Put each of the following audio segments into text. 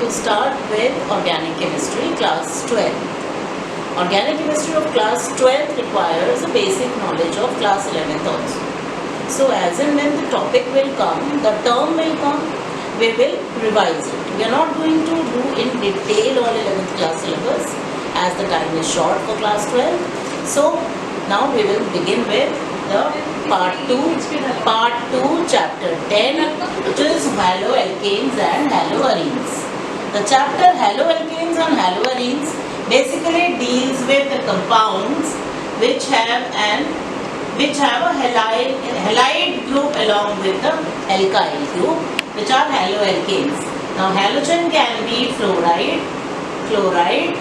to start with Organic Chemistry class 12. Organic Chemistry of class 12 requires a basic knowledge of class 11th also. So as and when the topic will come, the term will come, we will revise it. We are not going to do in detail all 11th class syllabus as the time is short for class 12. So now we will begin with the part 2 chapter 10, which is haloalkanes and haloarenes. The chapter haloalkanes and haloarenes basically deals with the compounds which have a halide group along with the alkyl group, which are haloalkanes. Now halogen can be fluoride, chloride,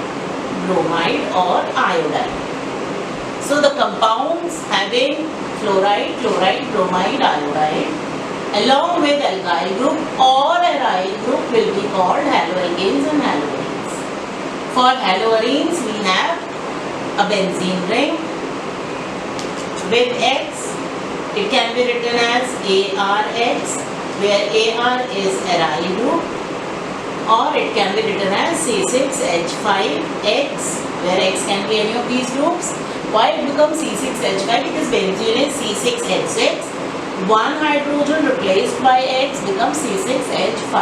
bromide or iodide. So the compounds having fluoride, chloride, bromide, iodide along with alkyl group or aryl group will be called haloalkanes and haloarenes. For haloarenes we have a benzene ring with X. It can be written as ARX, where AR is aryl group, or it can be written as C6H5X, where X can be any of these groups. Why it becomes C6H5? Because benzene is C6H6. One hydrogen replaced by X becomes C6H5.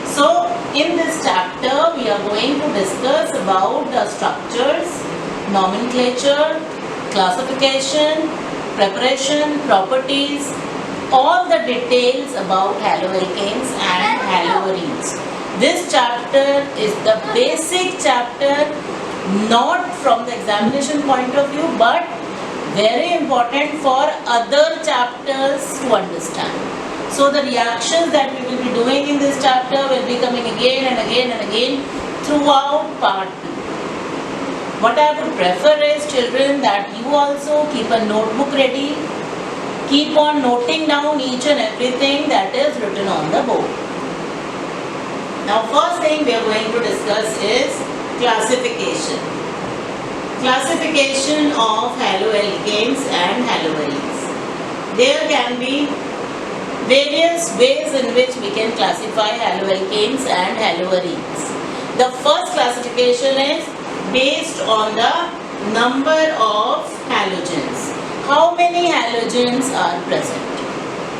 So in this chapter we are going to discuss about the structures, nomenclature, classification, preparation, properties, all the details about haloalkanes and haloarenes. This chapter is the basic chapter, not from the examination point of view, but very important for other chapters to understand. So the reactions that we will be doing in this chapter will be coming again and again and again throughout part 2. What I would prefer is, children, that you also keep a notebook ready. Keep on noting down each and everything that is written on the board. Now first thing we are going to discuss is classification. Classification of haloalkanes and haloarenes. There can be various ways in which we can classify haloalkanes and haloarenes. The first classification is based on the number of halogens. How many halogens are present?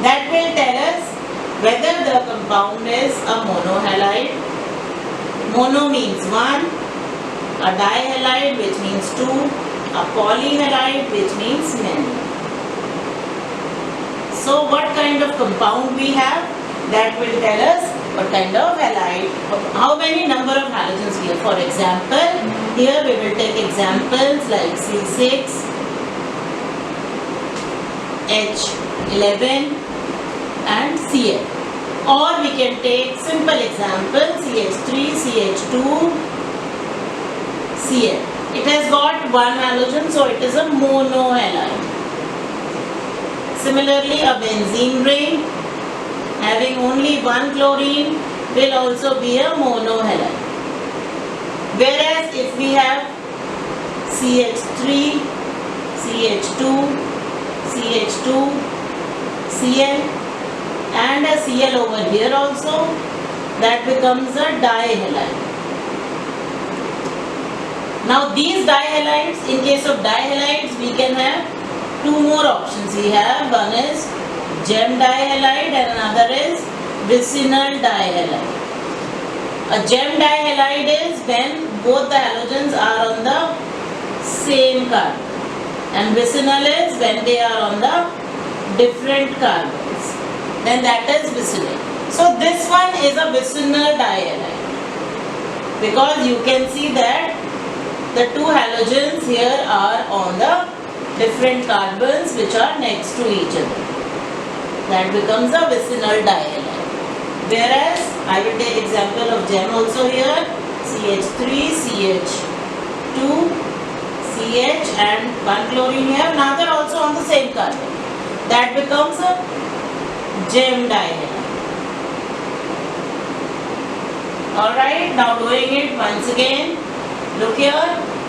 That will tell us whether the compound is a monohalide. Mono means one, a dihalide which means two, a polyhalide which means many. So what kind of compound we have, that will tell us what kind of halide, how many number of halogens we have. For example, here we will take examples like C6, H11 and Cl. Or we can take simple example CH3, CH2, Cl. It has got one halogen, so it is a monohalide. Similarly, a benzene ring having only one chlorine will also be a monohalide. Whereas if we have CH3, CH2, CH2, Cl and a Cl over here also, that becomes a dihalide. Now these dihalides, in case of dihalides, we can have two more options. We have one is gem dihalide and another is vicinal dihalide. A gem dihalide is when both the halogens are on the same carbon, and vicinal is when they are on the different carbons. Then that is vicinal. So this one is a vicinal dihalide, because you can see that the two halogens here are on the different carbons which are next to each other. That becomes a vicinal dihalide. Whereas I will take example of gem also here, CH3, CH2, CH and one chlorine here, another also on the same carbon. That becomes a gem dihalide. Alright, now doing it once again. Look here,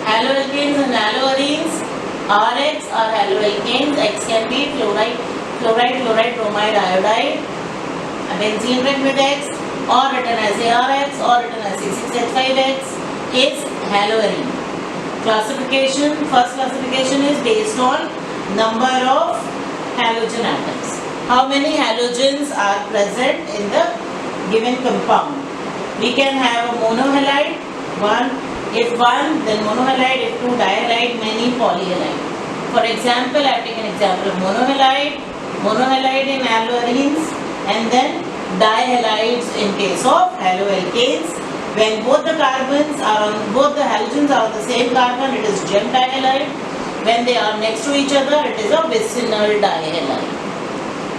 haloalkanes and haloarenes. RX are haloalkanes, X can be fluoride, bromide, iodide. A benzene ring with X, or written as ARX or written as C6H5X is haloarene. Classification, first classification is based on number of halogen atoms. How many halogens are present in the given compound? We can have a monohalide, one, if one, then monohalide, if two, dihalide, many, polyhalide. For example, I have taken example of monohalide, monohalide in haloarenes, and then dihalides in case of haloalkanes. When both the carbons are on, both the halogens are on the same carbon, it is gem dihalide. When they are next to each other, it is a vicinal dihalide.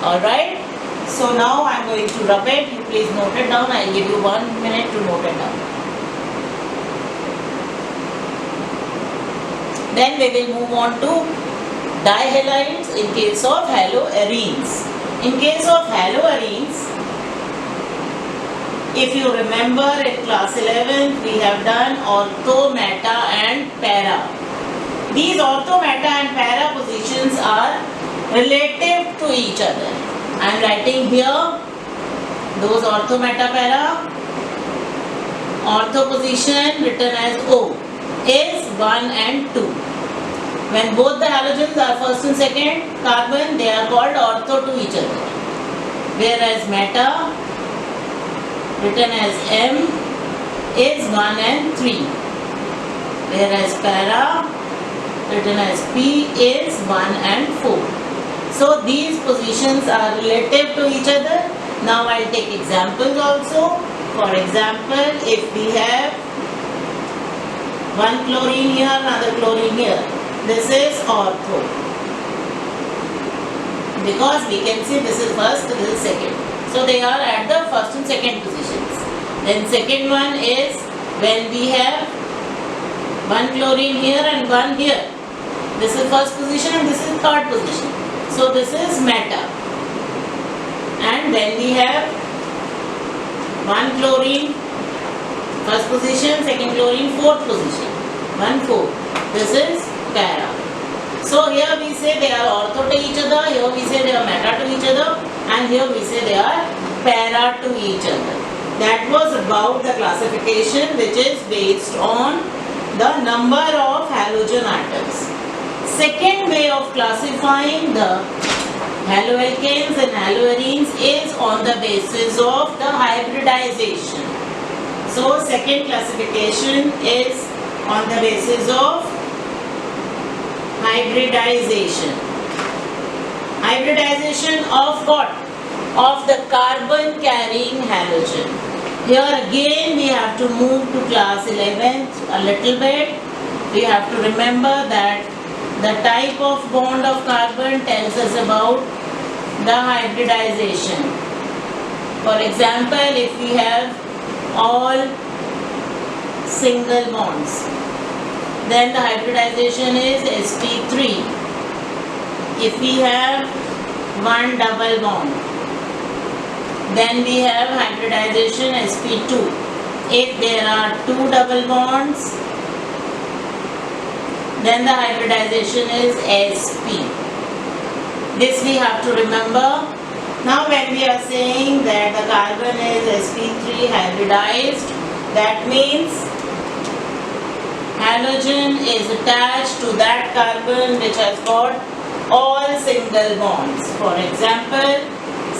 Alright? So now I am going to rub it. You please note it down. I will give you 1 minute to note it down. Then we will move on to dihalides in case of haloarenes. In case of haloarenes, if you remember in class 11 we have done ortho, meta and para. These ortho, meta and para positions are relative to each other. I am writing here those ortho, meta, para. Ortho position written as O is 1 and 2. When both the halogens are first and second carbon, they are called ortho to each other. Whereas meta written as M is 1 and 3. Whereas para written as P is 1 and 4. So these positions are relative to each other. Now I will take examples also. For example, if we have one chlorine here, another chlorine here, this is ortho. Because we can see this is first, this is second. So they are at the first and second positions. Then second one is when we have one chlorine here and one here. This is first position and this is third position. So this is meta. And when we have one chlorine, first position, second chlorine, fourth position. 1, 4. This is para. So here we say they are ortho to each other, here we say they are meta to each other, and here we say they are para to each other. That was about the classification which is based on the number of halogen atoms. Second way of classifying the haloalkanes and haloarenes is on the basis of the hybridization. So second classification is on the basis of hybridization. Hybridization of what? Of the carbon carrying halogen. Here again we have to move to class 11th a little bit. We have to remember that the type of bond of carbon tells us about the hybridization. For example, if we have all single bonds, then the hybridization is sp3. If we have one double bond, then we have hybridization sp2. If there are two double bonds, then the hybridization is sp. This we have to remember. Now when we are saying that the carbon is sp3 hybridized, that means halogen is attached to that carbon which has got all single bonds. For example,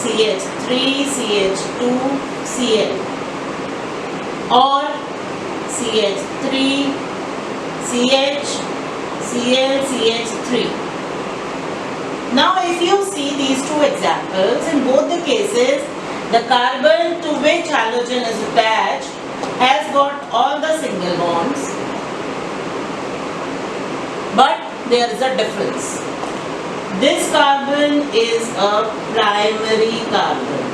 CH3, CH2, Cl, or CH3, CH, Cl, CH3. Now if you see these two examples, in both the cases, the carbon to which halogen is attached has got all the single bonds, but there is a difference. This carbon is a primary carbon,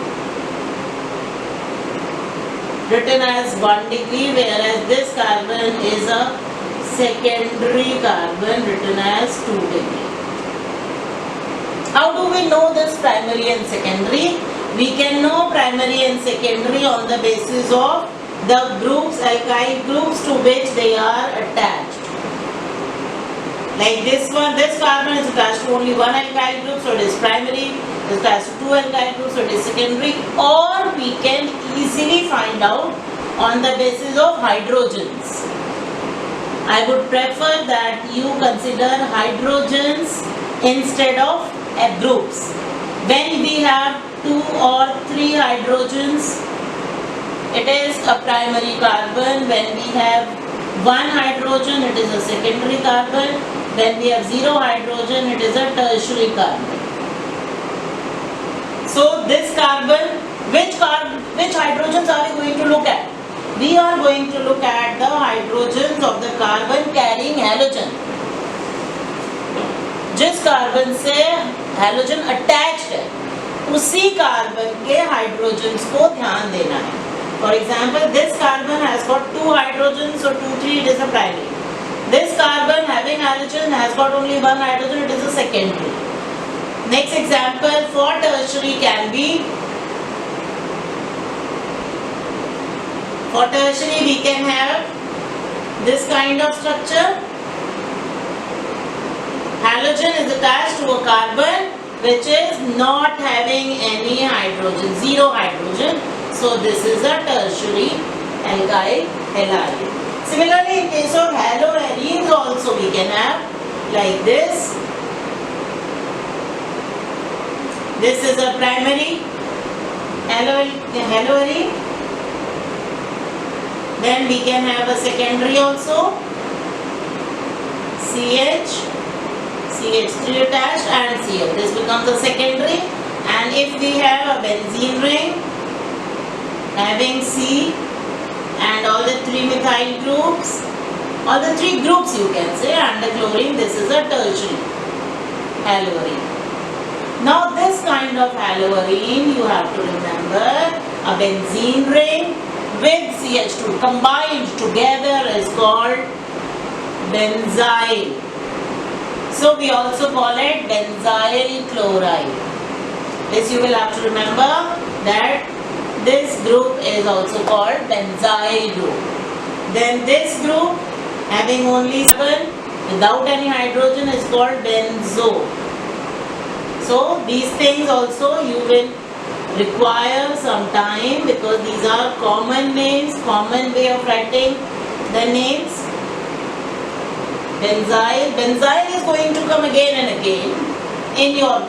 written as 1 degree, whereas this carbon is a secondary carbon, written as 2 degree. How do we know this primary and secondary? We can know primary and secondary on the basis of the groups, alkyl groups to which they are attached. Like this one, this carbon is attached to only one alkyl group, so it is primary. It is attached to two alkyl groups, so it is secondary. Or we can easily find out on the basis of hydrogens. I would prefer that you consider hydrogens instead of groups. When we have 2 or 3 hydrogens, it is a primary carbon. When we have 1 hydrogen, it is a secondary carbon. When we have 0 hydrogen, it is a tertiary carbon. So this carbon, which hydrogens are we going to look at? We are going to look at the hydrogens of the carbon carrying halogen. जिस carbon से halogen attached है, उसी carbon के hydrogens को ध्यान देना है. For example, this carbon has got 2 hydrogens, so 2, 3, it is a primary. This carbon having halogen has got only 1 hydrogen, it is a secondary. Next example for tertiary can be, for tertiary we can have this kind of structure. Halogen is attached to a carbon which is not having any hydrogen, 0 hydrogen. So this is a tertiary alkyl halide. Similarly, in case of haloarenes also we can have like this. This is a primary haloarene. Then we can have a secondary also. CH, CH3 attached and Cl. This becomes a secondary. And if we have a benzene ring having C and all the 3 methyl groups, all the 3 groups you can say, and the chlorine, this is a tertiary haloarene. Now this kind of haloarene, you have to remember, a benzene ring with CH2 combined together is called benzyl. So we also call it benzyl chloride. This you will have to remember, that this group is also called benzyl group. Then this group having only carbon without any hydrogen is called benzo. So these things also you will require some time, because these are common names, common way of writing the names. Benzyl. Benzyl is going to come again and again in your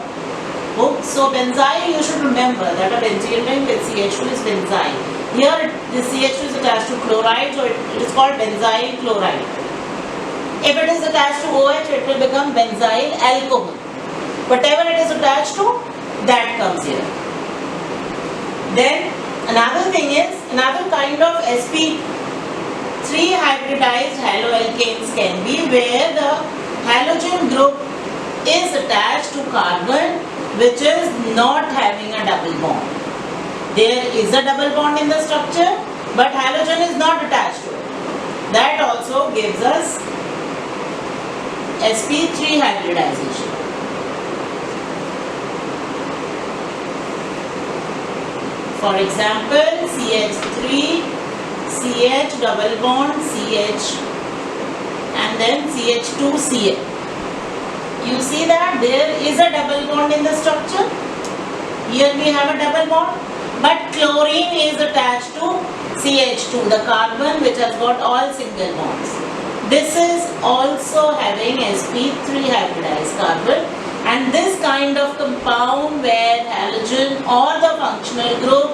book. So benzyl, you should remember that a benzene ring with CH2 is benzyl. Here the CH2 is attached to chloride, so it is called benzyl chloride. If it is attached to OH, it will become benzyl alcohol. Whatever it is attached to, that comes here. Then another thing is, another kind of sp3 hybridized haloalkanes can be where the halogen group is attached to carbon which is not having a double bond. There is a double bond in the structure, but halogen is not attached to it. That also gives us sp3 hybridization. For example, CH3, CH double bond, CH and then CH2Cl. You see that there is a double bond in the structure. Here we have a double bond, but chlorine is attached to CH2, the carbon which has got all single bonds. This is also having sp3 hybridized carbon, and this kind of compound where halogen or the functional group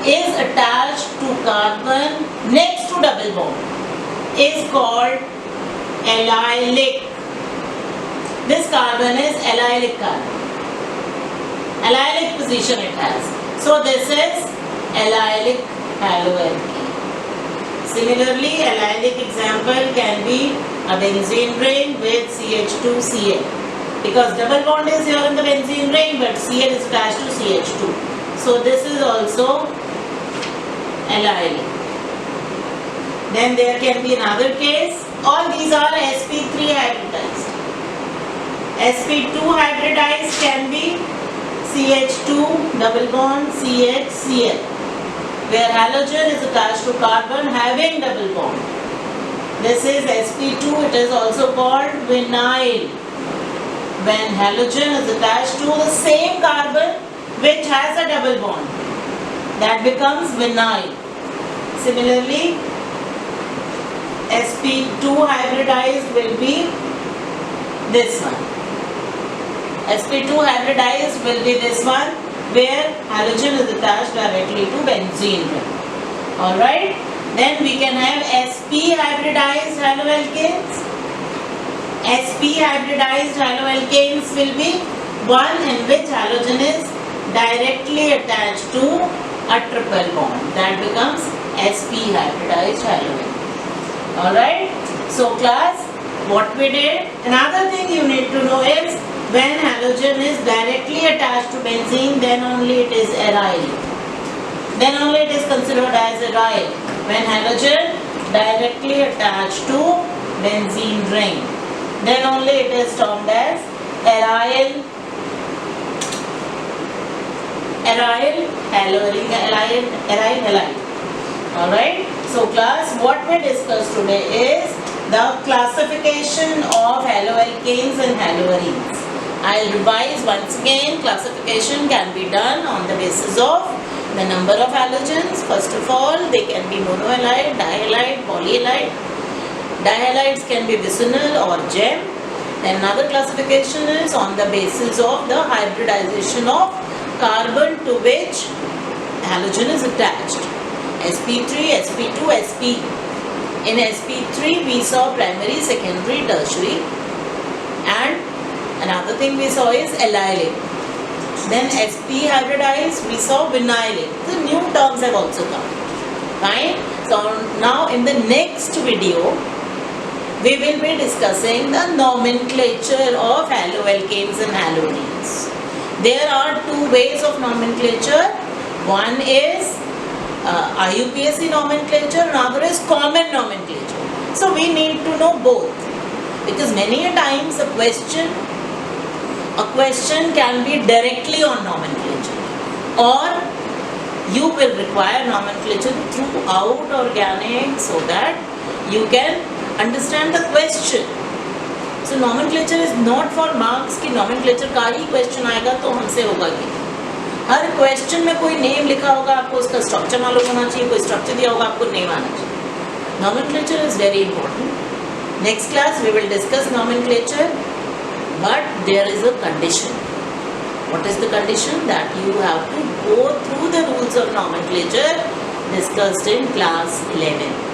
is attached to carbon next to double bond is called allylic. This carbon is allylic carbon. Allylic position it has. So this is allylic haloalkane. Similarly, allylic example can be a benzene ring with CH2Cl. Because double bond is here in the benzene ring, but Cl is attached to CH2. So this is also allylic. Then there can be another case. All these are sp3 hybridized. sp2 hybridized can be CH2 double bond CHCl, where halogen is attached to carbon having double bond. This is sp2. It is also called vinyl. When halogen is attached to the same carbon which has a double bond, that becomes vinyl. Similarly, sp2 hybridized will be this one. sp2 hybridized will be this one, where halogen is attached directly to benzene ring. Alright, then we can have sp hybridized haloalkanes. sp hybridized haloalkanes will be one in which halogen is directly attached to a triple bond. That becomes sp hybridized haloalkane. Alright, so class, what we did, another thing you need to know is when halogen is directly attached to benzene, then only it is aryl. Then only it is considered as aryl. When halogen directly attached to benzene ring, then only it is termed as aryl halide. Alright, so class, what we discussed today is the classification of haloalkanes and haloarenes. I'll revise once again. Classification can be done on the basis of the number of halogens. First of all, they can be monohalide, dihalide, polyhalide. Dihalides can be vicinal or gem. Then another classification is on the basis of the hybridization of carbon to which halogen is attached. sp3, sp2, sp. In sp3 we saw primary, secondary, tertiary, and another thing we saw is allylic. Then sp hybridized we saw vinylic. The new terms have also come. Fine. So now in the next video we will be discussing the nomenclature of haloalkanes and haloarenes. There are two ways of nomenclature. One is IUPAC nomenclature, another is common nomenclature. So we need to know both, because many a times a question can be directly on nomenclature, or you will require nomenclature throughout organic so that you can understand the question. So nomenclature is not for marks कि nomenclature का ही question आएगा तो हमसे होगा कि हर question में कोई name लिखा होगा, आपको उसका structure मालूम होना चाहिए, कोई structure दिया होगा, आपको name आना चाहिए. Nomenclature is very important. Next class we will discuss nomenclature, but there is a condition. What is the condition? That you have to go through the rules of nomenclature discussed in class 11.